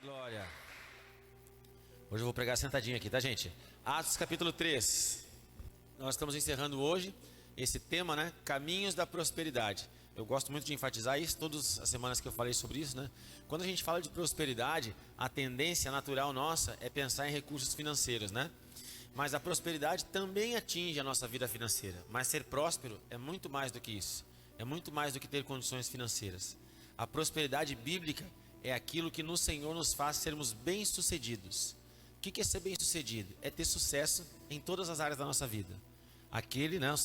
Glória. Hoje eu vou pregar sentadinho aqui, tá, gente? Atos capítulo 3. Nós estamos encerrando hoje esse tema, né? Caminhos da prosperidade. Eu gosto muito de enfatizar isso, todas as semanas que eu falei sobre isso, né? Quando a gente fala de prosperidade, a tendência natural nossa é pensar em recursos financeiros, né? Mas a prosperidade também atinge a nossa vida financeira. Mas ser próspero é muito mais do que isso. É muito mais do que ter condições financeiras. A prosperidade bíblica é aquilo que no Senhor nos faz sermos bem-sucedidos. O que é ser bem-sucedido? É ter sucesso em todas as áreas da nossa vida. Aquele, né, o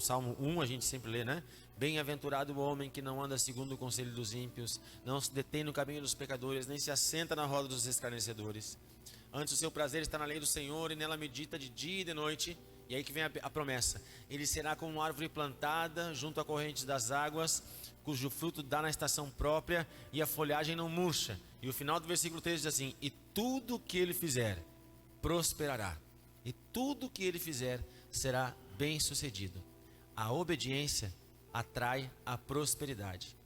Salmo 1 a gente sempre lê, né? Bem-aventurado o homem que não anda segundo o conselho dos ímpios, não se detém no caminho dos pecadores, nem se assenta na roda dos escarnecedores. Antes o seu prazer está na lei do Senhor e nela medita de dia e de noite. E aí que vem a promessa. Ele será como uma árvore plantada junto a correntes das águas, cujo fruto dá na estação própria e a folhagem não murcha. E o final do versículo 3 diz assim: e tudo que ele fizer prosperará. E tudo que ele fizer será bem sucedido. A obediência atrai a prosperidade.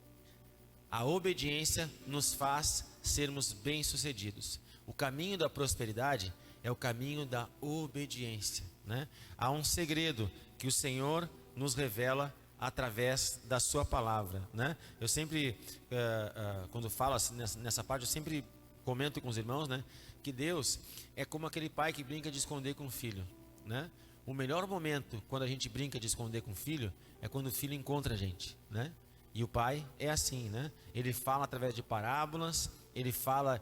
A obediência nos faz sermos bem-sucedidos. O caminho da prosperidade é o caminho da obediência, né? Há um segredo que o Senhor nos revela através da sua palavra, né? Eu sempre, quando falo assim, nessa parte, eu sempre comento com os irmãos, né? Que Deus é como aquele pai que brinca de esconder com o filho, né? O melhor momento quando a gente brinca de esconder com o filho é quando o filho encontra a gente, né? E o pai é assim, né? Ele fala através de parábolas, ele fala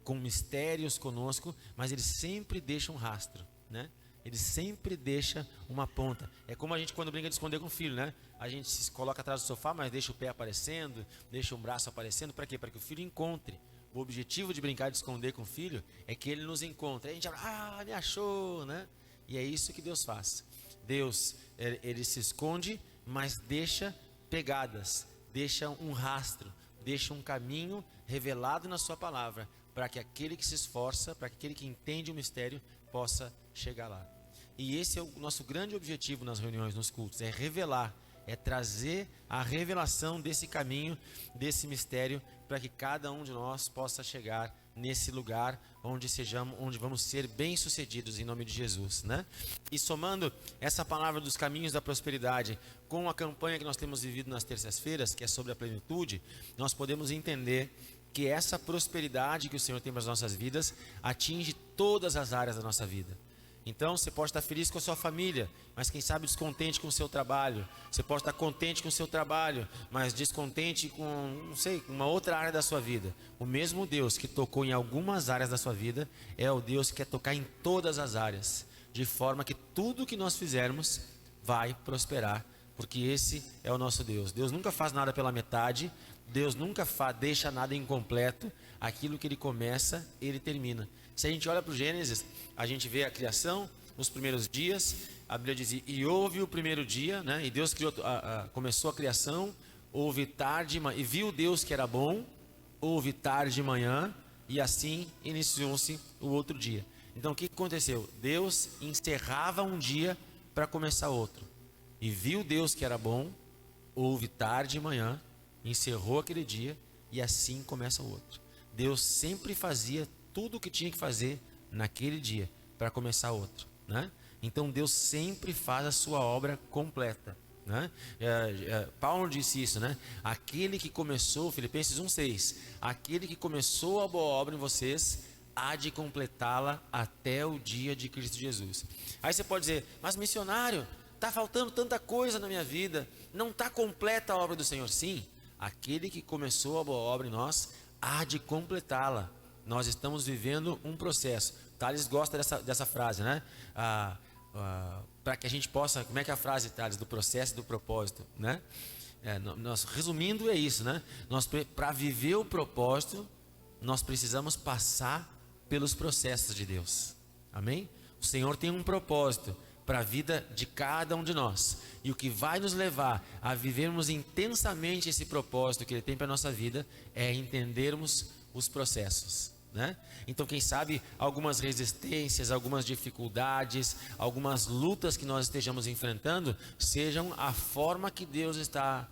com mistérios conosco, mas ele sempre deixa um rastro, né? Ele sempre deixa uma ponta. É como a gente quando brinca de esconder com o filho, né? A gente se coloca atrás do sofá, mas deixa o pé aparecendo, deixa um braço aparecendo. Para quê? Para que o filho encontre. O objetivo de brincar de esconder com o filho é que ele nos encontre. Aí a gente fala, me achou, né? E é isso que Deus faz. Deus, ele se esconde, mas deixa pegadas, deixa um rastro, deixa um caminho revelado na sua palavra, para que aquele que se esforça, para que aquele que entende o mistério possa chegar lá. E esse é o nosso grande objetivo nas reuniões, nos cultos, é revelar, é trazer a revelação desse caminho, desse mistério, para que cada um de nós possa chegar nesse lugar onde vamos ser bem-sucedidos em nome de Jesus, né? E somando essa palavra dos caminhos da prosperidade com a campanha que nós temos vivido nas terças-feiras, que é sobre a plenitude, nós podemos entender que essa prosperidade que o Senhor tem para as nossas vidas atinge todas as áreas da nossa vida. Então você pode estar feliz com a sua família, mas quem sabe descontente com o seu trabalho. Você pode estar contente com o seu trabalho, mas descontente com, não sei, uma outra área da sua vida. O mesmo Deus que tocou em algumas áreas da sua vida é o Deus que quer tocar em todas as áreas, de forma que tudo que nós fizermos vai prosperar, porque esse é o nosso Deus. Deus nunca faz nada pela metade, Deus nunca deixa nada incompleto. Aquilo que ele começa, ele termina. Se a gente olha para o Gênesis, a gente vê a criação, os primeiros dias. A Bíblia diz, e houve o primeiro dia, né? E Deus começou a criação, houve tarde, e viu Deus que era bom, houve tarde e manhã, e assim iniciou-se o outro dia. Então o que aconteceu? Deus encerrava um dia para começar outro. E viu Deus que era bom, houve tarde e manhã, encerrou aquele dia, e assim começa o outro. Deus sempre fazia tudo o que tinha que fazer naquele dia para começar outro, né? Então Deus sempre faz a sua obra completa, né? Paulo disse isso, né? Aquele que começou, Filipenses 1:6, aquele que começou a boa obra em vocês há de completá-la até o dia de Cristo Jesus. Aí você pode dizer, mas missionário, está faltando tanta coisa na minha vida, não está completa a obra do Senhor. Sim, aquele que começou a boa obra em nós há de completá-la. Nós estamos vivendo um processo. Thales gosta dessa frase, né? Para que a gente possa, como é que é a frase, Thales, do processo e do propósito, né? Resumindo, é isso, né? Para viver o propósito, nós precisamos passar pelos processos de Deus. Amém? O Senhor tem um propósito para a vida de cada um de nós. E o que vai nos levar a vivermos intensamente esse propósito que Ele tem para a nossa vida é entendermos os processos, né? Então quem sabe algumas resistências, algumas dificuldades, algumas lutas que nós estejamos enfrentando sejam a forma que Deus está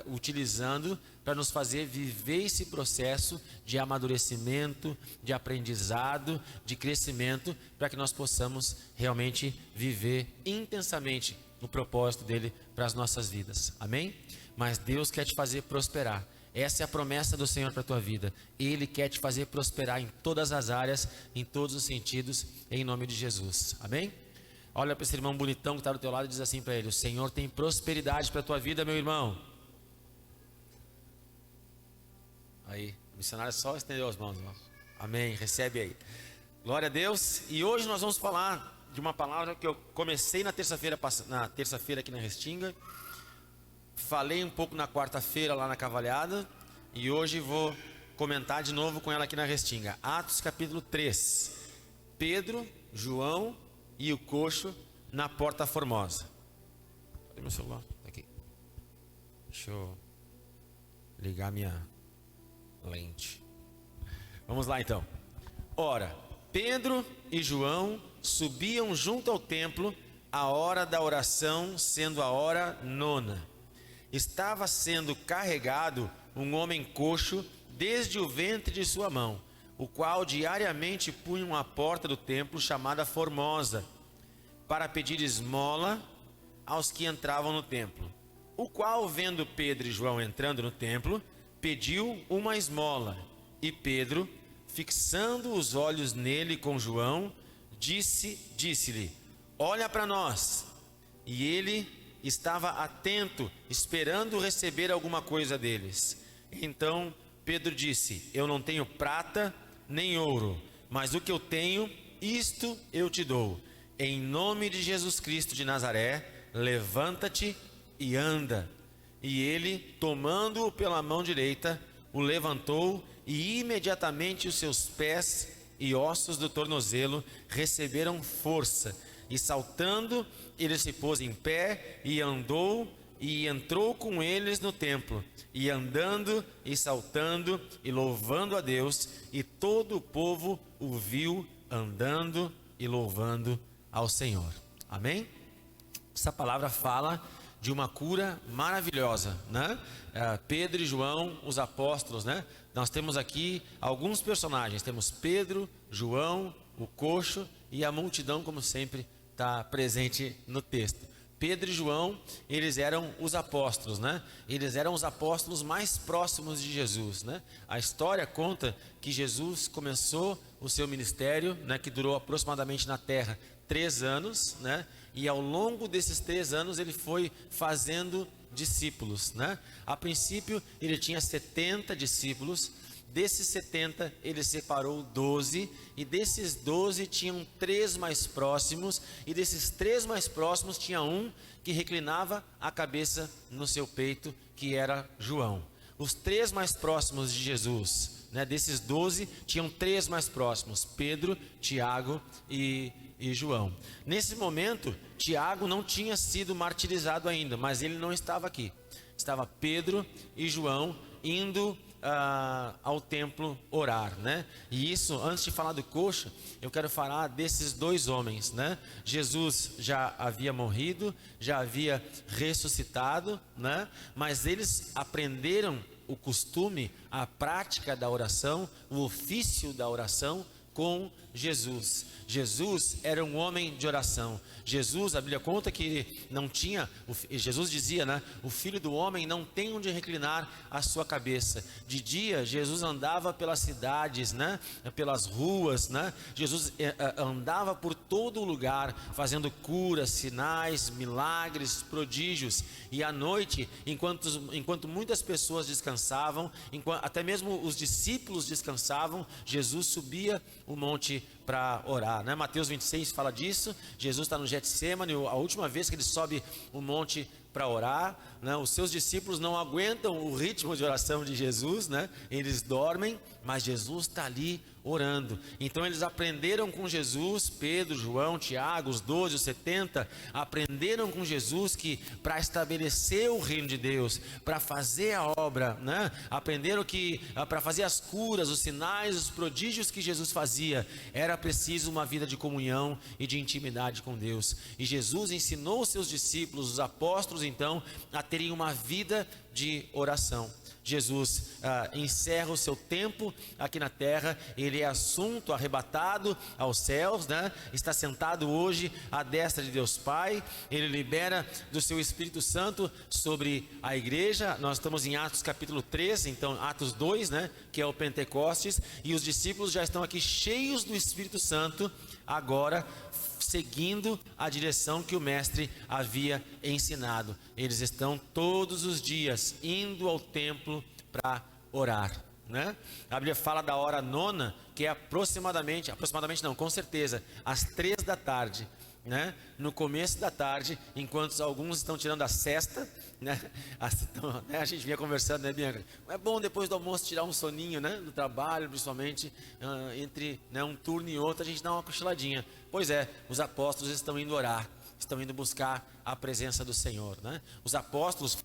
utilizando para nos fazer viver esse processo de amadurecimento, de aprendizado, de crescimento, para que nós possamos realmente viver intensamente o propósito dele para as nossas vidas. Amém? Mas Deus quer te fazer prosperar. Essa é a promessa do Senhor para a tua vida. Ele quer te fazer prosperar em todas as áreas, em todos os sentidos, em nome de Jesus. Amém? Olha para esse irmão bonitão que está do teu lado e diz assim para ele: o Senhor tem prosperidade para a tua vida, meu irmão. Aí, o missionário só estendeu as mãos, irmão. Amém, recebe aí. Glória a Deus. E hoje nós vamos falar de uma palavra que eu comecei na terça-feira aqui na Restinga. Falei um pouco na quarta-feira lá na Cavalhada. E hoje vou comentar de novo com ela aqui na Restinga. Atos capítulo 3. Pedro, João e o coxo na Porta Formosa. Cadê meu celular? Aqui. Deixa eu ligar minha lente. Vamos lá então. Ora, Pedro e João subiam junto ao templo, a hora da oração sendo a hora 9. Estava sendo carregado um homem coxo desde o ventre de sua mão, o qual diariamente punham à porta do templo chamada Formosa, para pedir esmola aos que entravam no templo. O qual, vendo Pedro e João entrando no templo, pediu uma esmola. E Pedro, fixando os olhos nele com João, disse-lhe: olha para nós. E ele estava atento, esperando receber alguma coisa deles. Então Pedro disse: eu não tenho prata nem ouro, mas o que eu tenho, isto eu te dou. Em nome de Jesus Cristo de Nazaré, levanta-te e anda. E ele, tomando-o pela mão direita, o levantou, e imediatamente os seus pés e ossos do tornozelo receberam força. E saltando, ele se pôs em pé e andou, e entrou com eles no templo, e andando e saltando e louvando a Deus, e todo o povo o viu andando e louvando ao Senhor. Amém? Essa palavra fala de uma cura maravilhosa, né? Pedro e João, os apóstolos, né? Nós temos aqui alguns personagens. Temos Pedro, João, o coxo e a multidão, como sempre, está presente no texto. Pedro e João, eles eram os apóstolos, né? Eles eram os apóstolos mais próximos de Jesus, né? A história conta que Jesus começou o seu ministério, né? Que durou aproximadamente na terra 3 anos, né? E ao longo desses 3 anos ele foi fazendo discípulos, né? A princípio ele tinha 70 discípulos. Desses 70 ele separou 12, e desses 12 tinham 3 mais próximos, e desses 3 mais próximos tinha um que reclinava a cabeça no seu peito, que era João. Os 3 mais próximos de Jesus, né? Desses 12 tinham 3 mais próximos: Pedro, Tiago e João. Nesse momento, Tiago não tinha sido martirizado ainda, mas ele não estava aqui. Estava Pedro e João indo ao templo orar, né? E isso, antes de falar do coxo, eu quero falar desses 2 homens, né? Jesus já havia morrido, já havia ressuscitado, né? Mas eles aprenderam o costume, a prática da oração, o ofício da oração com Jesus. Jesus era um homem de oração. Jesus, a Bíblia conta que ele não tinha, Jesus dizia, né? O filho do homem não tem onde reclinar a sua cabeça. De dia, Jesus andava pelas cidades, né? Pelas ruas, né? Jesus andava por todo o lugar, fazendo curas, sinais, milagres, prodígios. E à noite, enquanto muitas pessoas descansavam, até mesmo os discípulos descansavam, Jesus subia o monte para orar, né? Mateus 26 fala disso. Jesus está no Getsêmani, a última vez que ele sobe o monte para orar, né? Os seus discípulos não aguentam o ritmo de oração de Jesus, né? Eles dormem, mas Jesus está ali orando. Então eles aprenderam com Jesus, Pedro, João, Tiago, os 12, os 70, aprenderam com Jesus que para estabelecer o reino de Deus, para fazer a obra, né? Aprenderam que para fazer as curas, os sinais, os prodígios que Jesus fazia, era preciso uma vida de comunhão e de intimidade com Deus. E Jesus ensinou os seus discípulos, os apóstolos, então, a terem uma vida de oração. Jesus encerra o seu tempo aqui na terra, ele é assunto, arrebatado aos céus, né? Está sentado hoje à destra de Deus Pai, ele libera do seu Espírito Santo sobre a igreja. Nós estamos em Atos capítulo 3, então Atos 2, né? Que é o Pentecostes, e os discípulos já estão aqui cheios do Espírito Santo, agora seguindo a direção que o mestre havia ensinado. Eles estão todos os dias indo ao templo para orar, né? A Bíblia fala da hora nona, que é aproximadamente não, com certeza, às 3 da tarde, né? No começo da tarde, enquanto alguns estão tirando a sesta, né? A gente vinha conversando, né, Bianca? É bom depois do almoço tirar um soninho, né? Do trabalho, principalmente, entre, né, um turno e outro, a gente dá uma cochiladinha. Pois é, os apóstolos estão indo orar, estão indo buscar a presença do Senhor, né? Os apóstolos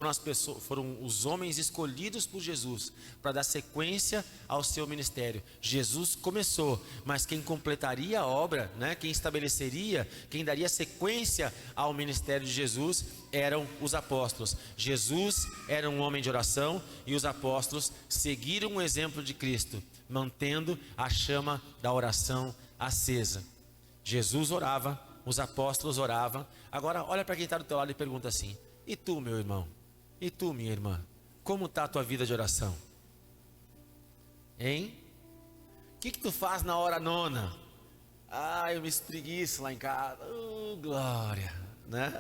foram os homens escolhidos por Jesus para dar sequência ao seu ministério. Jesus começou, mas quem completaria a obra, né? Quem estabeleceria, quem daria sequência ao ministério de Jesus eram os apóstolos. Jesus era um homem de oração e os apóstolos seguiram o exemplo de Cristo, mantendo a chama da oração acesa. Jesus orava, os apóstolos oravam. Agora olha para quem está do teu lado e pergunta assim: e tu, meu irmão? E tu, minha irmã? Como está a tua vida de oração? Hein? O que tu faz na hora nona? Eu me espreguiço lá em casa. Glória, né?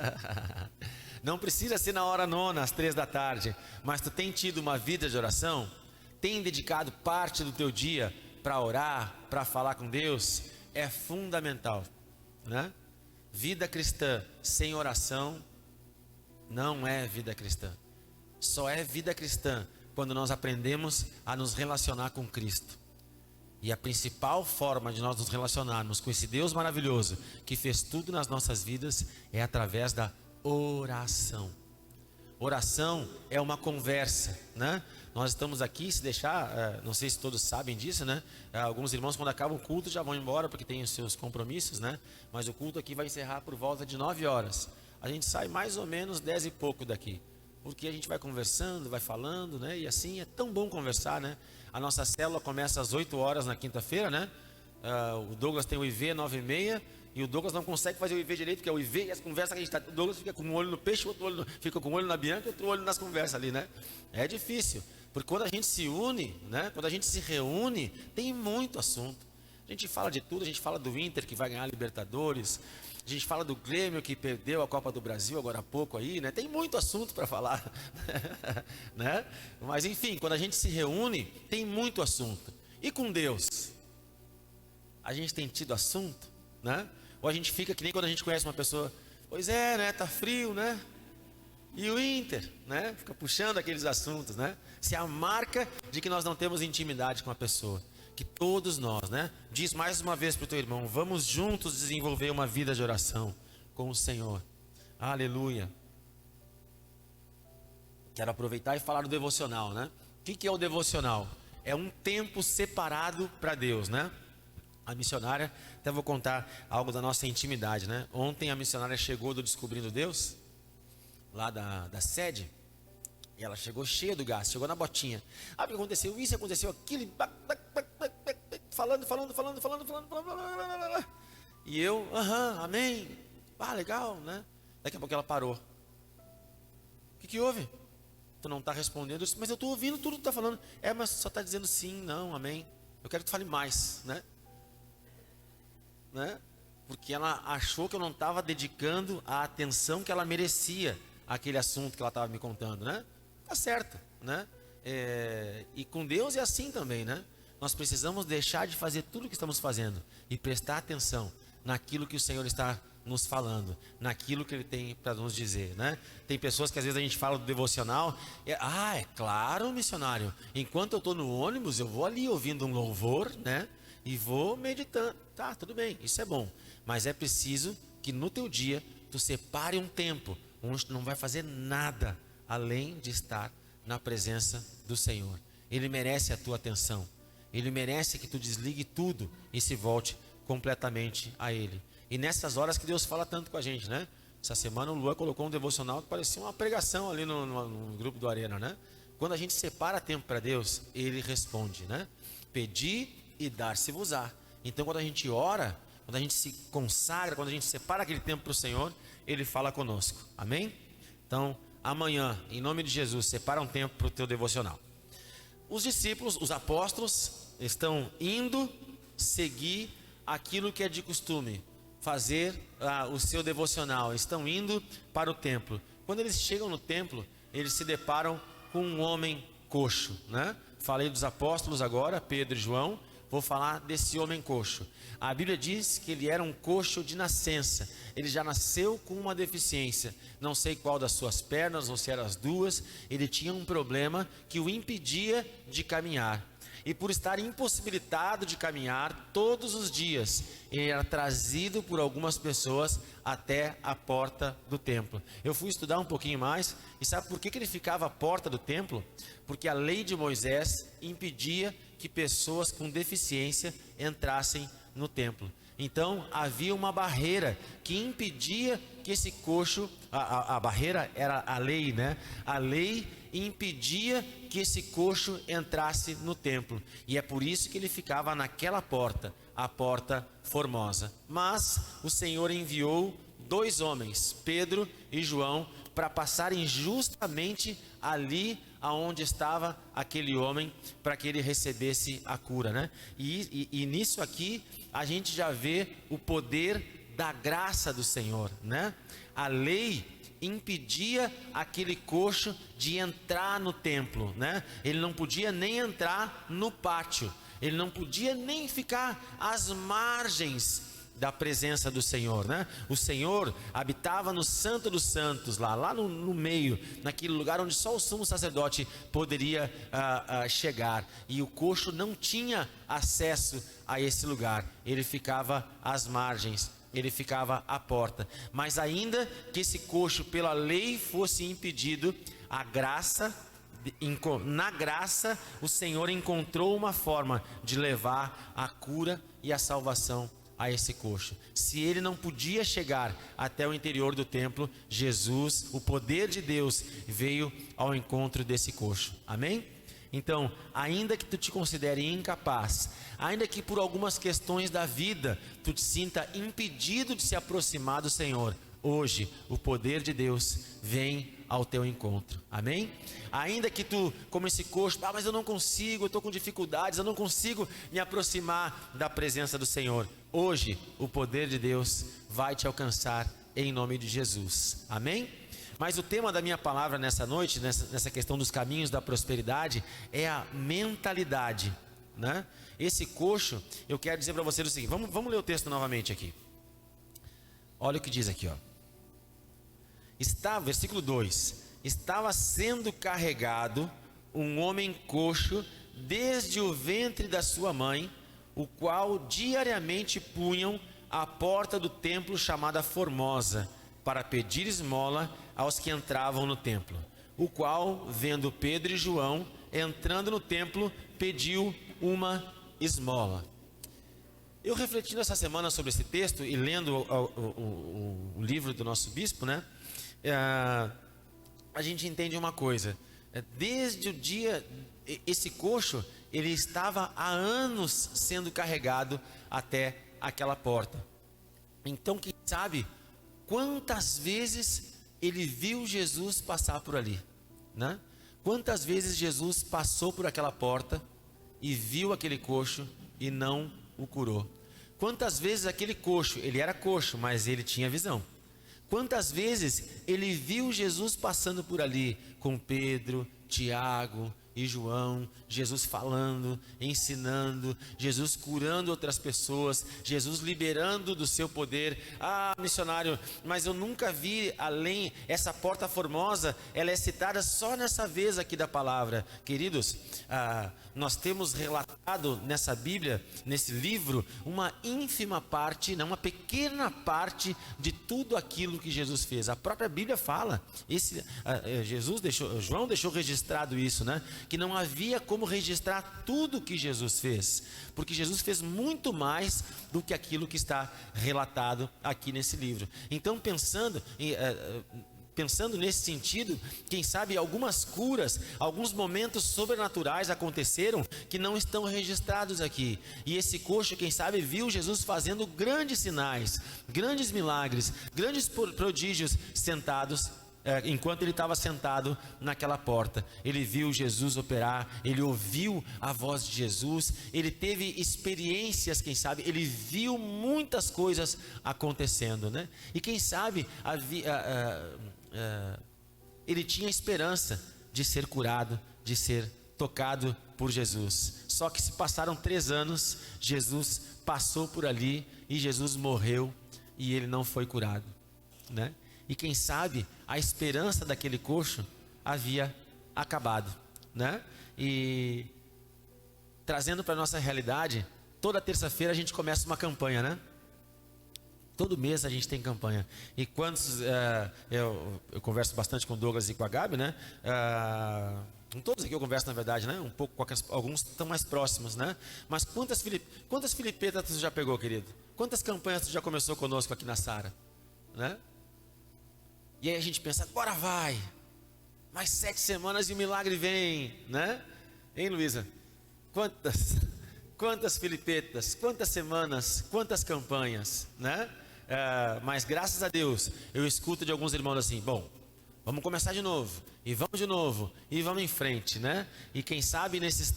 Não precisa ser na hora nona, às 3 da tarde, mas tu tem tido uma vida de oração? Tem dedicado parte do teu dia para orar, para falar com Deus? É fundamental, né? Vida cristã sem oração não é vida cristã. Só é vida cristã quando nós aprendemos a nos relacionar com Cristo. E a principal forma de nós nos relacionarmos com esse Deus maravilhoso que fez tudo nas nossas vidas é através da oração. Oração é uma conversa, né? Nós estamos aqui, se deixar, não sei se todos sabem disso, né? Alguns irmãos, quando acabam o culto, já vão embora porque têm os seus compromissos, né? Mas o culto aqui vai encerrar por volta de 9 horas. A gente sai mais ou menos 10 e pouco daqui, porque a gente vai conversando, vai falando, né? E assim é tão bom conversar, né? A nossa célula começa às 8 horas na quinta-feira, né? O Douglas tem o IV 9h30. E o Douglas não consegue fazer o IV direito, porque é o IV e as conversas que a gente está. O Douglas fica com um olho no peixe, outro olho fica com um olho na Bianca, outro olho nas conversas ali, né? É difícil, porque quando a gente se une, né? Quando a gente se reúne, tem muito assunto. A gente fala de tudo, a gente fala do Inter que vai ganhar a Libertadores, a gente fala do Grêmio que perdeu a Copa do Brasil agora há pouco aí, né? Tem muito assunto para falar, né? Mas enfim, quando a gente se reúne, tem muito assunto. E com Deus? A gente tem tido assunto, né? Ou a gente fica que nem quando a gente conhece uma pessoa, pois é, né, tá frio, né? E o Inter, né? Fica puxando aqueles assuntos, né? Se é a marca de que nós não temos intimidade com a pessoa. Que todos nós, né? Diz mais uma vez para o teu irmão, vamos juntos desenvolver uma vida de oração com o Senhor. Aleluia. Quero aproveitar e falar do devocional, né? O que é o devocional? É um tempo separado para Deus, né? A missionária, até vou contar algo da nossa intimidade, né? Ontem a missionária chegou do Descobrindo Deus, lá da sede, e ela chegou cheia do gás, chegou na botinha. O que aconteceu? Isso aconteceu, aquilo, falando. E eu, amém. Legal, né? Daqui a pouco ela parou. O que houve? Tu não está respondendo? Eu disse, mas eu estou ouvindo tudo que tu está falando. Mas só está dizendo sim, não, amém. Eu quero que tu fale mais, né? Porque ela achou que eu não estava dedicando a atenção que ela merecia àquele assunto que ela estava me contando, né? Tá certo, né? E com Deus é assim também, né? Nós precisamos deixar de fazer tudo o que estamos fazendo e prestar atenção naquilo que o Senhor está nos falando, naquilo que Ele tem para nos dizer, né? Tem pessoas que às vezes a gente fala do devocional, é claro, missionário, enquanto eu estou no ônibus, eu vou ali ouvindo um louvor, né? E vou meditando. Tá, tudo bem, isso é bom. Mas é preciso que no teu dia tu separe um tempo onde tu não vai fazer nada além de estar na presença do Senhor. Ele merece a tua atenção. Ele merece que tu desligue tudo e se volte completamente a Ele. E nessas horas que Deus fala tanto com a gente, né? Essa semana o Lua colocou um devocional que parecia uma pregação ali no grupo do Arena, né? Quando a gente separa tempo para Deus, Ele responde, né? Pedi e dar-se-vos-á. Então quando a gente ora, quando a gente se consagra, quando a gente separa aquele tempo para o Senhor, Ele fala conosco, amém? Então amanhã, em nome de Jesus, separa um tempo para o teu devocional. Os discípulos, os apóstolos, estão indo seguir aquilo que é de costume, fazer o seu devocional, estão indo para o templo. Quando eles chegam no templo, eles se deparam com um homem coxo, né? Falei dos apóstolos agora, Pedro e João, vou falar desse homem coxo. A Bíblia diz que ele era um coxo de nascença, ele já nasceu com uma deficiência, não sei qual das suas pernas, ou se eram as duas, ele tinha um problema que o impedia de caminhar. E por estar impossibilitado de caminhar todos os dias, ele era trazido por algumas pessoas até a porta do templo. Eu fui estudar um pouquinho mais, e sabe por que ele ficava à porta do templo? Porque a lei de Moisés impedia que pessoas com deficiência entrassem no templo. Então havia uma barreira que impedia que esse coxo, a barreira era a lei, né? A lei impedia que esse coxo entrasse no templo, e é por isso que ele ficava naquela porta, a porta formosa. Mas o Senhor enviou 2 homens, Pedro e João, para passarem justamente ali aonde estava aquele homem, para que ele recebesse a cura, né? E nisso aqui a gente já vê o poder da graça do Senhor, né? A lei impedia aquele coxo de entrar no templo, né? Ele não podia nem entrar no pátio, ele não podia nem ficar às margens da presença do Senhor, né? O Senhor habitava no Santo dos Santos, lá no meio, naquele lugar onde só o sumo sacerdote poderia chegar, e o coxo não tinha acesso a esse lugar, ele ficava às margens, ele ficava à porta. Mas ainda que esse coxo pela lei fosse impedido, na graça o Senhor encontrou uma forma de levar a cura e a salvação a esse coxo. Se ele não podia chegar até o interior do templo, Jesus, o poder de Deus, veio ao encontro desse coxo, amém? Então, ainda que tu te considere incapaz, ainda que por algumas questões da vida tu te sinta impedido de se aproximar do Senhor, hoje o poder de Deus vem ao teu encontro, amém? Ainda que tu, como esse coxo, mas eu não consigo, eu estou com dificuldades, eu não consigo me aproximar da presença do Senhor, hoje o poder de Deus vai te alcançar em nome de Jesus, amém? Mas o tema da minha palavra nessa noite, nessa questão dos caminhos da prosperidade, é a mentalidade, né? Esse coxo, eu quero dizer para vocês o seguinte, vamos ler o texto novamente aqui. Olha o que diz aqui, ó. Versículo 2: estava sendo carregado um homem coxo desde o ventre da sua mãe, o qual diariamente punham à porta do templo chamada Formosa, para pedir esmola aos que entravam no templo, o qual, vendo Pedro e João entrando no templo, pediu uma esmola. Eu refletindo essa semana sobre esse texto e lendo o livro do nosso bispo, né? A gente entende uma coisa, desde o dia, esse coxo, ele estava há anos sendo carregado até aquela porta. Então, quem sabe quantas vezes ele viu Jesus passar por ali, né? Quantas vezes Jesus passou por aquela porta e viu aquele coxo e não o curou? Quantas vezes aquele coxo, ele era coxo, mas ele tinha visão. Quantas vezes ele viu Jesus passando por ali com Pedro, Tiago e João, Jesus falando, ensinando, Jesus curando outras pessoas, Jesus liberando do seu poder. Missionário, mas eu nunca vi além, essa porta formosa, ela é citada só nessa vez aqui da palavra. Queridos, nós temos relatado nessa Bíblia, nesse livro, uma ínfima parte, uma pequena parte de tudo aquilo que Jesus fez. A própria Bíblia fala, João deixou registrado isso, né? Que não havia como registrar tudo que Jesus fez, porque Jesus fez muito mais do que aquilo que está relatado aqui nesse livro. Então, pensando pensando nesse sentido, quem sabe algumas curas, alguns momentos sobrenaturais aconteceram que não estão registrados aqui. E esse coxo, quem sabe, viu Jesus fazendo grandes sinais, grandes milagres, grandes prodígios sentados. Enquanto ele estava sentado naquela porta, ele viu Jesus operar, ele ouviu a voz de Jesus, ele teve experiências, quem sabe, ele viu muitas coisas acontecendo, né? E quem sabe ele tinha esperança de ser curado, de ser tocado por Jesus. Só que se passaram 3 anos, Jesus passou por ali e Jesus morreu e ele não foi curado, né? E quem sabe a esperança daquele coxo havia acabado, né? E trazendo para a nossa realidade, toda terça-feira a gente começa uma campanha, né? Todo mês a gente tem campanha. E quantos, eu converso bastante com o Douglas e com a Gabi, né? Com todos aqui eu converso, na verdade, né? Um pouco, alguns estão mais próximos, né? Mas quantas filipetas tu já pegou, querido? Quantas campanhas tu já começou conosco aqui na Sara, né? E aí a gente pensa, agora vai, mais 7 semanas e o milagre vem, né? Hein, Luísa? Quantas filipetas, quantas semanas, quantas campanhas, né? Mas graças a Deus, eu escuto de alguns irmãos assim, bom, vamos começar de novo, e vamos de novo, e vamos em frente, né? E quem sabe nesses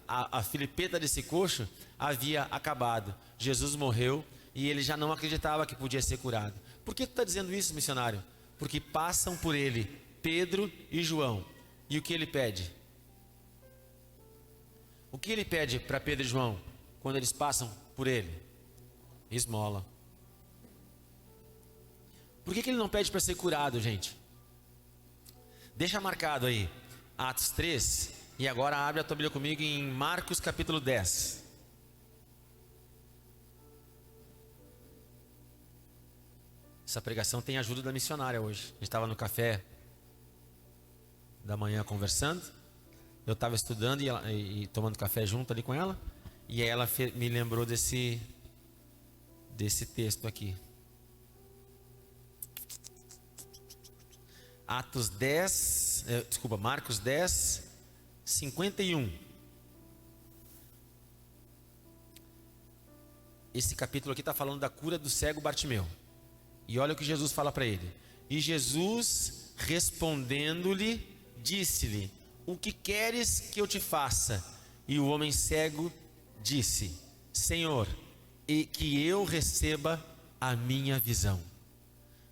a filipeta desse coxo havia acabado, Jesus morreu, e ele já não acreditava que podia ser curado. Por que tu está dizendo isso, missionário? Porque passam por ele Pedro e João. E o que ele pede? O que ele pede para Pedro e João quando eles passam por ele? Esmola. Por que ele não pede para ser curado, gente? Deixa marcado aí Atos 3. E agora abre a tua Bíblia comigo em Marcos capítulo 10. Essa pregação tem ajuda da missionária hoje. A gente estava no café da manhã conversando. Eu estava estudando e tomando café junto ali com ela. E aí ela me lembrou desse texto aqui. Marcos 10, 51. Esse capítulo aqui está falando da cura do cego Bartimeu. E olha o que Jesus fala para ele. E Jesus, respondendo-lhe, disse-lhe: o que queres que eu te faça? E o homem cego disse: Senhor, e que eu receba a minha visão.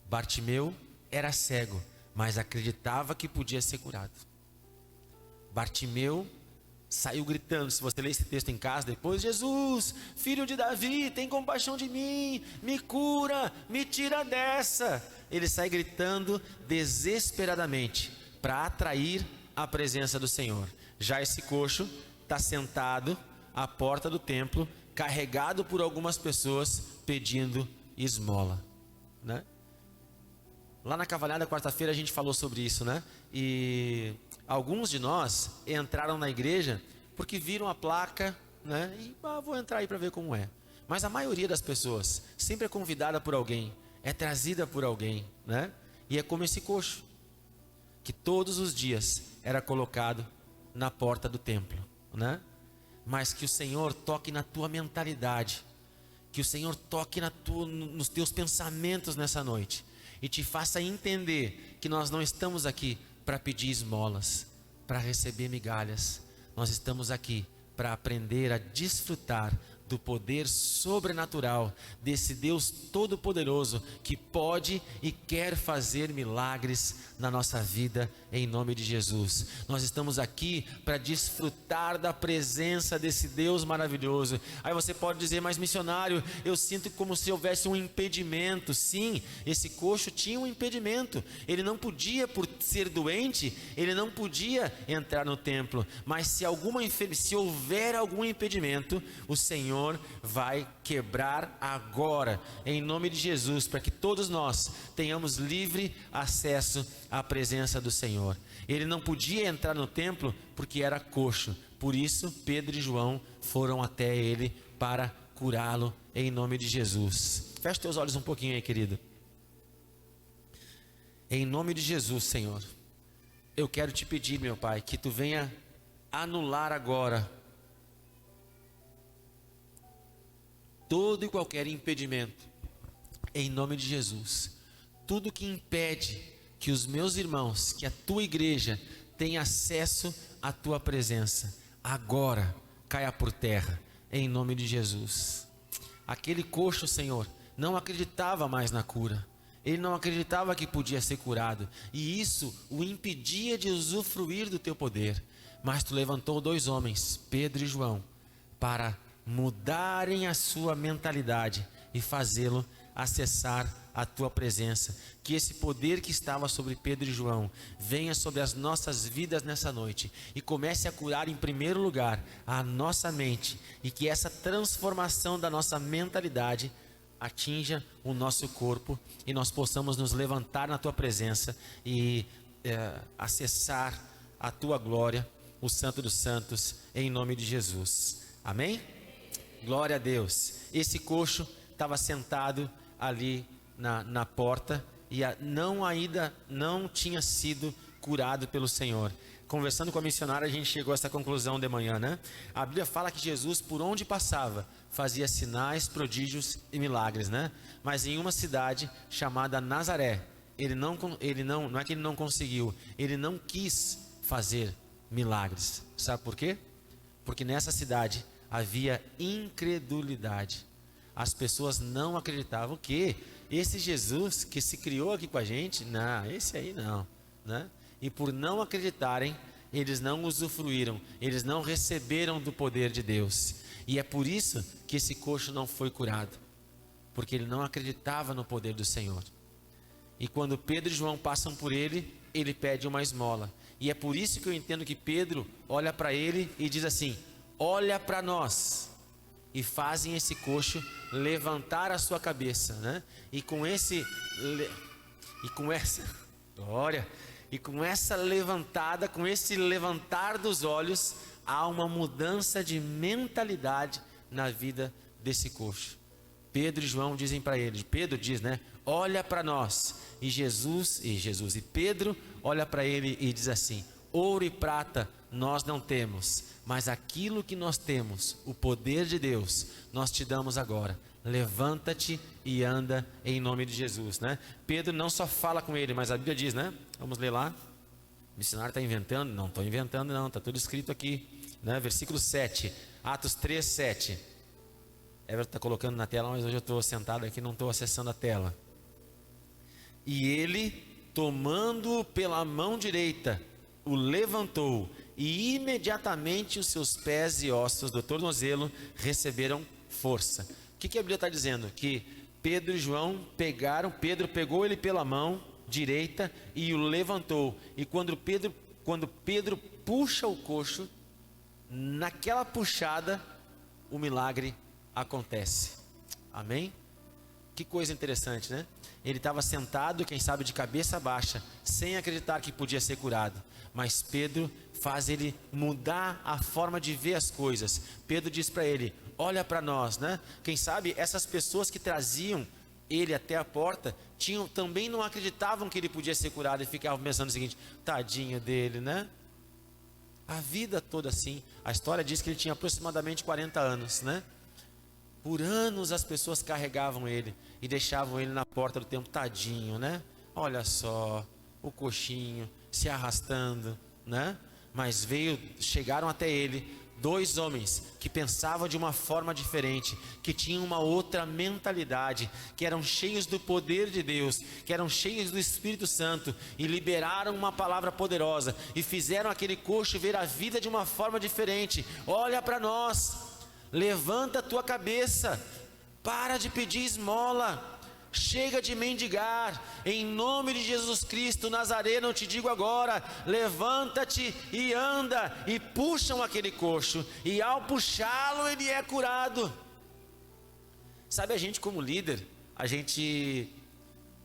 Bartimeu era cego, mas acreditava que podia ser curado. Bartimeu saiu gritando. Se você ler esse texto em casa depois: Jesus, filho de Davi, tem compaixão de mim, me cura, me tira dessa. Ele sai gritando desesperadamente para atrair a presença do Senhor. Já esse coxo está sentado à porta do templo, carregado por algumas pessoas pedindo esmola, né? Lá na Cavalhada, quarta-feira, a gente falou sobre isso, né? E alguns de nós entraram na igreja porque viram a placa, né? E vou entrar aí para ver como é. Mas a maioria das pessoas sempre é convidada por alguém, é trazida por alguém, né? E é como esse coxo, que todos os dias era colocado na porta do templo, né? Mas que o Senhor toque na tua mentalidade, que o Senhor toque nos teus pensamentos nessa noite e te faça entender que nós não estamos aqui para pedir esmolas, para receber migalhas. Nós estamos aqui para aprender a desfrutar do poder sobrenatural desse Deus Todo-Poderoso que pode e quer fazer milagres na nossa vida, em nome de Jesus. Nós estamos aqui para desfrutar da presença desse Deus maravilhoso. Aí você pode dizer: mas missionário, eu sinto como se houvesse um impedimento. Sim, esse coxo tinha um impedimento. Ele não podia, por ser doente, ele não podia entrar no templo. Mas se houver algum impedimento, o Senhor vai quebrar agora, em nome de Jesus, para que todos nós tenhamos livre acesso à presença do Senhor. Ele não podia entrar no templo porque era coxo, por isso Pedro e João foram até ele para curá-lo, em nome de Jesus. Feche teus olhos um pouquinho aí, querido. Em nome de Jesus, Senhor, eu quero te pedir, meu Pai, que tu venha anular agora todo e qualquer impedimento, em nome de Jesus. Tudo que impede que os meus irmãos, que a tua igreja tenha acesso à tua presença, agora caia por terra, em nome de Jesus. Aquele coxo, Senhor, não acreditava mais na cura. Ele não acreditava que podia ser curado, e isso o impedia de usufruir do teu poder. Mas tu levantou 2 homens, Pedro e João, para mudarem a sua mentalidade e fazê-lo acessar a tua presença. Que esse poder que estava sobre Pedro e João venha sobre as nossas vidas nessa noite e comece a curar em primeiro lugar a nossa mente, e que essa transformação da nossa mentalidade atinja o nosso corpo e nós possamos nos levantar na tua presença e acessar a tua glória, o Santo dos Santos, em nome de Jesus. Amém? Glória a Deus. Esse coxo estava sentado ali na porta e ainda não tinha sido curado pelo Senhor. Conversando com a missionária, a gente chegou a essa conclusão de manhã, né? A Bíblia fala que Jesus, por onde passava, fazia sinais, prodígios e milagres, né? Mas em uma cidade chamada Nazaré, não é que ele não conseguiu, ele não quis fazer milagres. Sabe por quê? Porque nessa cidade havia incredulidade. As pessoas não acreditavam que esse Jesus que se criou aqui com a gente, não, esse aí não, né? E por não acreditarem, eles não usufruíram, eles não receberam do poder de Deus. E é por isso que esse coxo não foi curado, porque ele não acreditava no poder do Senhor. E quando Pedro e João passam por ele, ele pede uma esmola. E é por isso que eu entendo que Pedro olha para ele e diz assim: olha para nós. E fazem esse coxo levantar a sua cabeça, né? E com essa glória, e com essa levantada, com esse levantar dos olhos, há uma mudança de mentalidade na vida desse coxo. Pedro e João dizem para ele, Pedro diz, né? Olha para nós. E Pedro olha para ele e diz assim: ouro e prata nós não temos, mas aquilo que nós temos, o poder de Deus, nós te damos agora. Levanta-te e anda em nome de Jesus, né? Pedro não só fala com ele, mas a Bíblia diz, né? Vamos ler lá. O missionário está inventando? Não estou inventando não, está tudo escrito aqui, né? Versículo 7, Atos 3, 7. Everton está colocando na tela, mas hoje eu estou sentado aqui, não estou acessando a tela. E ele, tomando-o pela mão direita, o levantou, e imediatamente os seus pés e ossos do tornozelo receberam força. O que a Bíblia está dizendo? Que Pedro e João Pedro pegou ele pela mão direita e o levantou. E quando Pedro puxa o coxo, naquela puxada, o milagre acontece. Amém? Que coisa interessante, né? Ele estava sentado, quem sabe de cabeça baixa, sem acreditar que podia ser curado. Mas Pedro faz ele mudar a forma de ver as coisas. Pedro diz para ele: olha para nós, né? Quem sabe essas pessoas que traziam ele até a porta também não acreditavam que ele podia ser curado e ficavam pensando o seguinte: tadinho dele, né? A vida toda assim. A história diz que ele tinha aproximadamente 40 anos, né? Por anos as pessoas carregavam ele e deixavam ele na porta do templo, tadinho, né? Olha só, o coxinho se arrastando, né? Mas chegaram até ele 2 homens que pensavam de uma forma diferente, que tinham uma outra mentalidade, que eram cheios do poder de Deus, que eram cheios do Espírito Santo, e liberaram uma palavra poderosa e fizeram aquele coxo ver a vida de uma forma diferente. Olha para nós, levanta a tua cabeça, para de pedir esmola, chega de mendigar, em nome de Jesus Cristo Nazareno, eu te digo agora, levanta-te e anda. E puxam aquele coxo, e ao puxá-lo ele é curado. Sabe, a gente como líder, a gente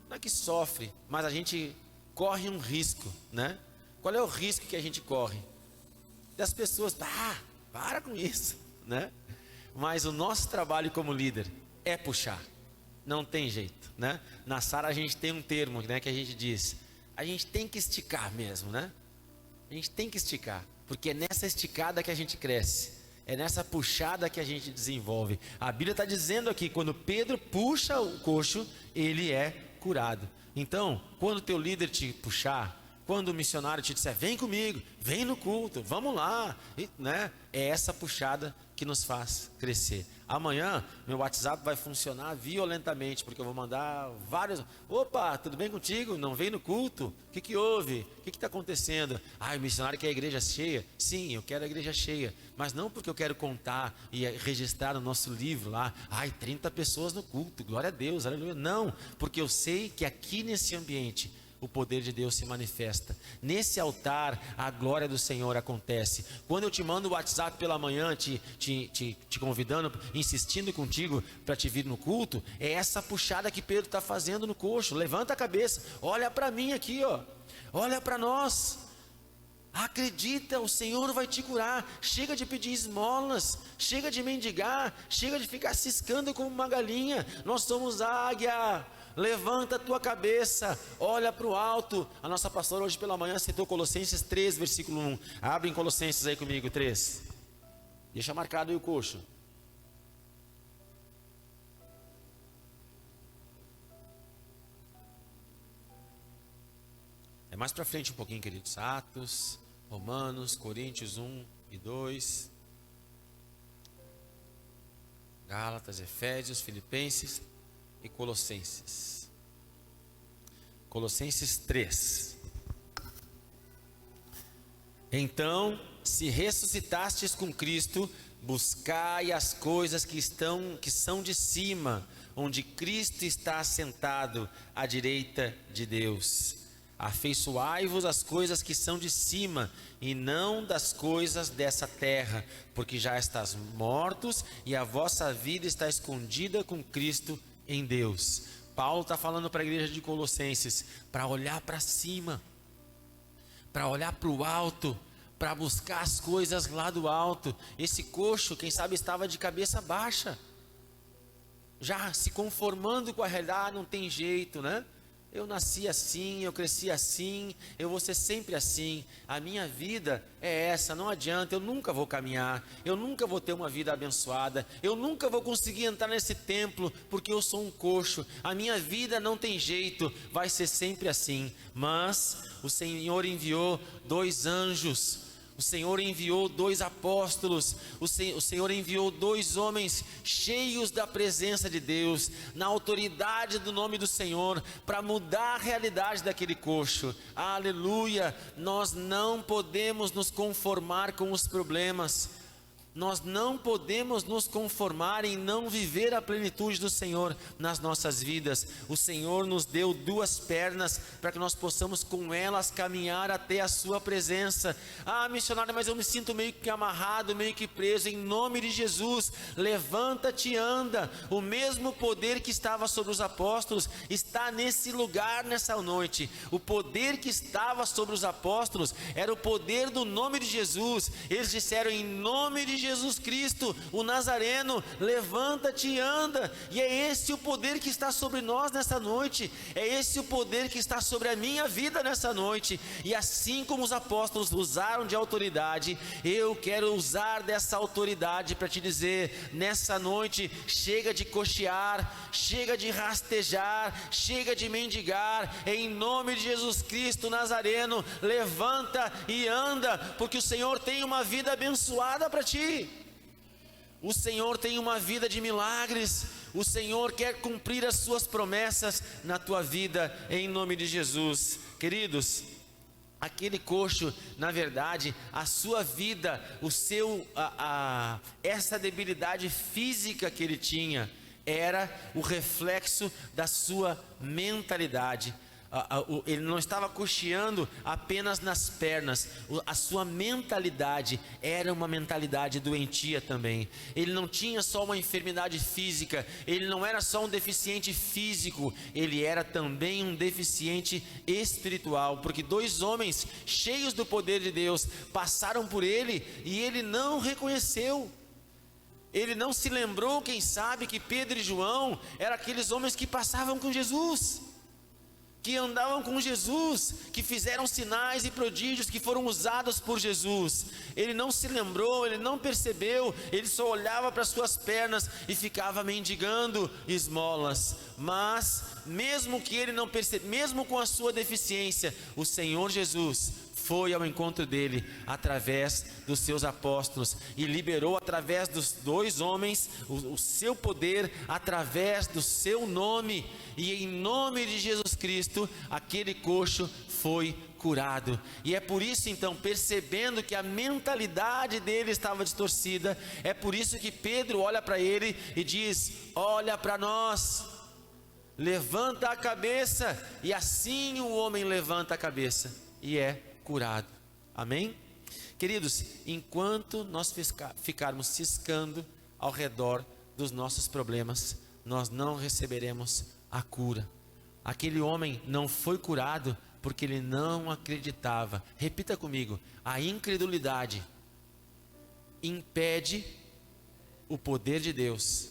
não é que sofre, mas a gente corre um risco, né? Qual é o risco que a gente corre? Das pessoas, para com isso, né? Mas o nosso trabalho como líder é puxar. Não tem jeito, né? Na Sara a gente tem um termo, né, que a gente diz: a gente tem que esticar mesmo, né? A gente tem que esticar, porque é nessa esticada que a gente cresce, é nessa puxada que a gente desenvolve. A Bíblia está dizendo aqui, quando Pedro puxa o coxo, ele é curado. Então, quando o teu líder te puxar, quando o missionário te disser, vem comigo, vem no culto, vamos lá, né? É essa puxada que nos faz crescer. Amanhã, meu WhatsApp vai funcionar violentamente, porque eu vou mandar vários. Opa, tudo bem contigo? Não vem no culto? O que houve? O que está acontecendo? Ah, o missionário quer a igreja cheia. Sim, eu quero a igreja cheia, mas não porque eu quero contar e registrar no nosso livro lá, 30 pessoas no culto, glória a Deus, aleluia. Não, porque eu sei que aqui nesse ambiente, o poder de Deus se manifesta. Nesse altar, a glória do Senhor acontece. Quando eu te mando o WhatsApp pela manhã, te convidando, insistindo contigo para te vir no culto, é essa puxada que Pedro está fazendo no coxo. Levanta a cabeça, olha para mim aqui, ó. Olha para nós. Acredita, o Senhor vai te curar. Chega de pedir esmolas, chega de mendigar, chega de ficar ciscando como uma galinha. Nós somos águia. Levanta a tua cabeça, olha para o alto. A nossa pastora hoje pela manhã citou Colossenses 3, versículo 1. Abre em Colossenses aí comigo, 3. Deixa marcado aí o coxo. É mais para frente um pouquinho, queridos. Atos, Romanos, Coríntios 1 e 2. Gálatas, Efésios, Filipenses e Colossenses. Colossenses 3. Então, se ressuscitastes com Cristo, buscai as coisas que são de cima, onde Cristo está assentado à direita de Deus. Afeiçoai-vos às coisas que são de cima, e não das coisas dessa terra, porque já estás mortos, e a vossa vida está escondida com Cristo em Deus. Paulo está falando para a igreja de Colossenses, para olhar para cima, para olhar para o alto, para buscar as coisas lá do alto. Esse coxo, quem sabe, estava de cabeça baixa, já se conformando com a realidade. Não tem jeito, né? Eu nasci assim, eu cresci assim, eu vou ser sempre assim. A minha vida é essa, não adianta, eu nunca vou caminhar, eu nunca vou ter uma vida abençoada, eu nunca vou conseguir entrar nesse templo, porque eu sou um coxo. A minha vida não tem jeito, vai ser sempre assim. Mas o Senhor enviou 2 anjos, o Senhor enviou 2 apóstolos, o Senhor enviou 2 homens cheios da presença de Deus, na autoridade do nome do Senhor, para mudar a realidade daquele coxo. Aleluia! Nós não podemos nos conformar com os problemas. Nós não podemos nos conformar em não viver a plenitude do Senhor nas nossas vidas. O Senhor nos deu 2 pernas para que nós possamos com elas caminhar até a sua presença. Ah, missionário, mas eu me sinto meio que amarrado, meio que preso. Em nome de Jesus, levanta-te e anda. O mesmo poder que estava sobre os apóstolos está nesse lugar nessa noite. O poder que estava sobre os apóstolos era o poder do nome de Jesus. Eles disseram, em nome de Jesus Cristo, o Nazareno, levanta-te e anda. E é esse o poder que está sobre nós nessa noite, é esse o poder que está sobre a minha vida nessa noite. E assim como os apóstolos usaram de autoridade, eu quero usar dessa autoridade para te dizer, nessa noite, chega de cochear, chega de rastejar, chega de mendigar. Em nome de Jesus Cristo Nazareno, levanta e anda, porque o Senhor tem uma vida abençoada para ti. O Senhor tem uma vida de milagres. O Senhor quer cumprir as suas promessas na tua vida, em nome de Jesus. Queridos, aquele coxo, na verdade, a sua vida, essa debilidade física que ele tinha, era o reflexo da sua mentalidade. Ele não estava cocheando apenas nas pernas, a sua mentalidade era uma mentalidade doentia também. Ele não tinha só uma enfermidade física, ele não era só um deficiente físico, ele era também um deficiente espiritual, porque 2 homens cheios do poder de Deus passaram por ele e ele não reconheceu. Ele não se lembrou, quem sabe, que Pedro e João eram aqueles homens que passavam com Jesus, que andavam com Jesus, que fizeram sinais e prodígios, que foram usados por Jesus. Ele não se lembrou, ele não percebeu, ele só olhava para suas pernas e ficava mendigando esmolas. Mas, mesmo que ele não percebesse, mesmo com a sua deficiência, o Senhor Jesus foi ao encontro dele através dos seus apóstolos e liberou através dos dois homens o seu poder, através do seu nome, e em nome de Jesus Cristo aquele coxo foi curado. E é por isso então, percebendo que a mentalidade dele estava distorcida, é por isso que Pedro olha para ele e diz: olha para nós, levanta a cabeça. E assim o homem levanta a cabeça e é curado. Amém? Queridos, enquanto nós ficarmos ciscando ao redor dos nossos problemas, nós não receberemos a cura. Aquele homem não foi curado porque ele não acreditava. Repita comigo: a incredulidade impede o poder de Deus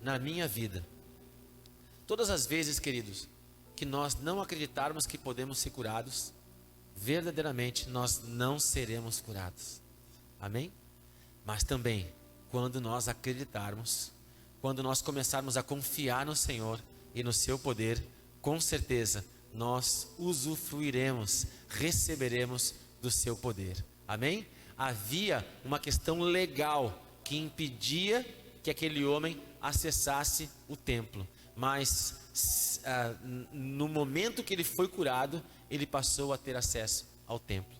na minha vida. Todas as vezes, queridos, que nós não acreditarmos que podemos ser curados, verdadeiramente nós não seremos curados. Amém? Mas também, quando nós acreditarmos, quando nós começarmos a confiar no Senhor e no seu poder, com certeza nós usufruiremos, receberemos do seu poder. Amém? Havia uma questão legal que impedia que aquele homem acessasse o templo, mas no momento que ele foi curado, ele passou a ter acesso ao templo.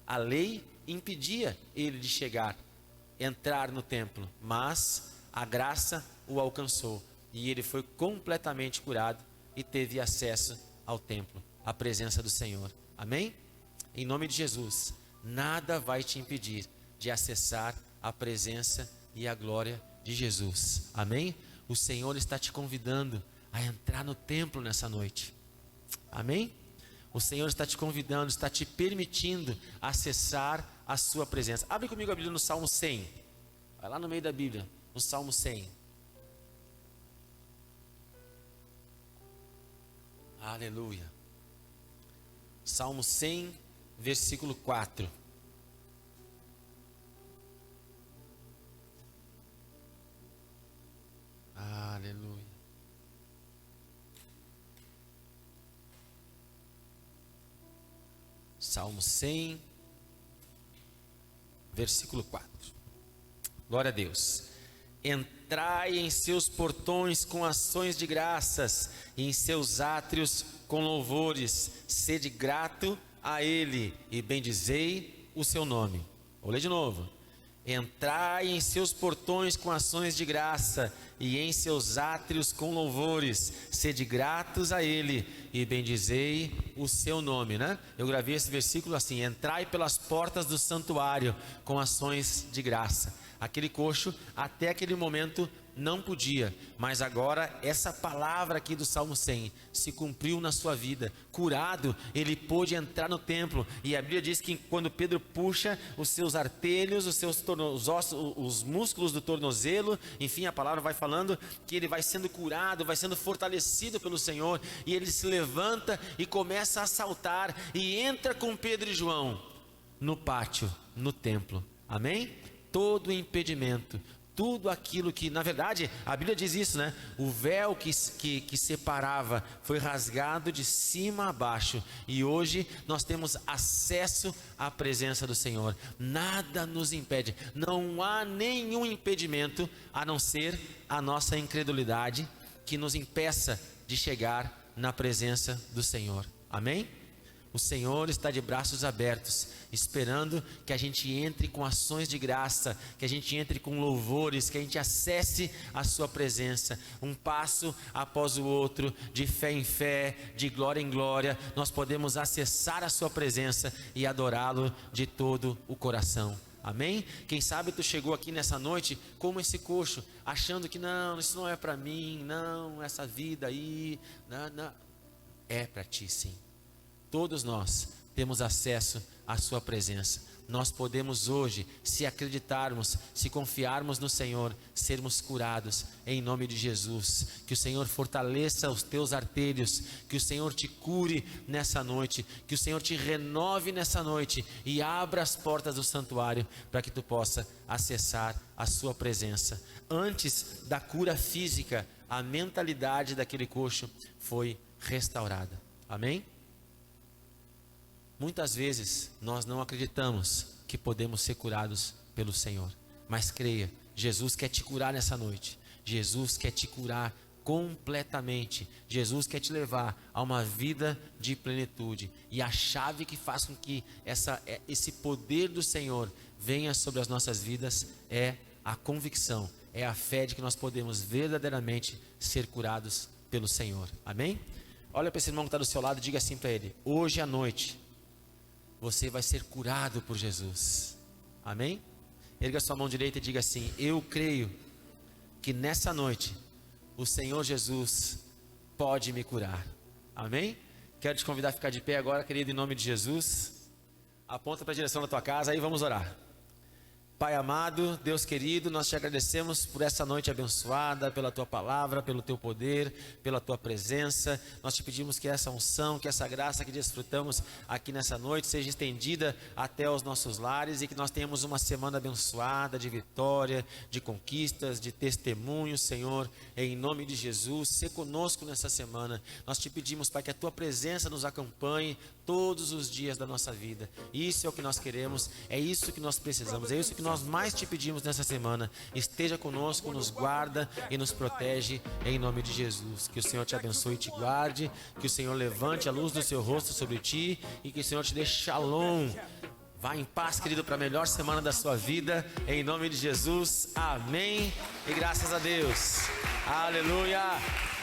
A lei impedia ele de entrar no templo, mas a graça o alcançou e ele foi completamente curado e teve acesso ao templo, à presença do Senhor. Amém? Em nome de Jesus, nada vai te impedir de acessar a presença e a glória de Jesus. Amém? O Senhor está te convidando a entrar no templo nessa noite. Amém? O Senhor está te convidando, está te permitindo acessar a sua presença. Abre comigo a Bíblia no Salmo 100. Vai lá no meio da Bíblia, no Salmo 100. Aleluia. Salmo 100, versículo 4. Aleluia. Salmo 100, versículo 4. Glória a Deus. Entrai em seus portões com ações de graças, e em seus átrios com louvores. Sede grato a Ele e bendizei o seu nome. Vou ler de novo. Entrai em seus portões com ações de graça, e em seus átrios com louvores. Sede gratos a Ele e bendizei o seu nome, né? Eu gravei esse versículo assim: entrai pelas portas do santuário com ações de graça. Aquele coxo, até aquele momento, não podia, mas agora essa palavra aqui do Salmo 100 se cumpriu na sua vida. Curado, ele pôde entrar no templo, e a Bíblia diz que quando Pedro puxa os seus artelhos, os músculos do tornozelo, enfim, a palavra vai falando que ele vai sendo curado, vai sendo fortalecido pelo Senhor, e ele se levanta e começa a saltar, e entra com Pedro e João no pátio, no templo. Amém? Todo impedimento, tudo aquilo que, na verdade, a Bíblia diz isso, né? O véu que separava foi rasgado de cima a baixo, e hoje nós temos acesso à presença do Senhor. Nada nos impede, não há nenhum impedimento a não ser a nossa incredulidade que nos impeça de chegar na presença do Senhor. Amém? O Senhor está de braços abertos, esperando que a gente entre com ações de graça, que a gente entre com louvores, que a gente acesse a sua presença, um passo após o outro, de fé em fé, de glória em glória. Nós podemos acessar a sua presença e adorá-lo de todo o coração. Amém? Quem sabe tu chegou aqui nessa noite como esse coxo, achando que não, isso não é para mim, não, essa vida aí, não. É para ti sim. Todos nós temos acesso à sua presença. nós podemos hoje, se acreditarmos, se confiarmos no Senhor, sermos curados em nome de Jesus. Que o Senhor fortaleça os teus artérios, que o Senhor te cure nessa noite, que o Senhor te renove nessa noite e abra as portas do santuário para que tu possa acessar a sua presença. Antes da cura física, a mentalidade daquele coxo foi restaurada. Amém? Muitas vezes nós não acreditamos que podemos ser curados pelo Senhor, mas creia, Jesus quer te curar nessa noite. Jesus quer te curar completamente. Jesus quer te levar a uma vida de plenitude. E a chave que faz com que esse poder do Senhor venha sobre as nossas vidas é a convicção, é a fé de que nós podemos verdadeiramente ser curados pelo Senhor. Amém? Olha para esse irmão que está do seu lado e diga assim para ele: hoje à noite você vai ser curado por Jesus. Amém? Erga sua mão direita e diga assim: eu creio que nessa noite o Senhor Jesus pode me curar. Amém? Quero te convidar a ficar de pé agora, querido, em nome de Jesus. Aponta para a direção da tua casa, aí vamos orar. Pai amado, Deus querido, nós te agradecemos por essa noite abençoada, pela tua palavra, pelo teu poder, pela tua presença. Nós te pedimos que essa unção, que essa graça que desfrutamos aqui nessa noite seja estendida até os nossos lares e que nós tenhamos uma semana abençoada, de vitória, de conquistas, de testemunho, Senhor, em nome de Jesus. Se conosco nessa semana. Nós te pedimos, Pai, que a tua presença nos acompanhe todos os dias da nossa vida. Isso é o que nós queremos, é isso que nós precisamos, é isso que nós mais te pedimos nessa semana. Esteja conosco, nos guarda e nos protege em nome de Jesus. Que o Senhor te abençoe e te guarde, que o Senhor levante a luz do seu rosto sobre ti e que o Senhor te dê shalom. Vá em paz, querido, para a melhor semana da sua vida, em nome de Jesus. Amém e graças a Deus. Aleluia.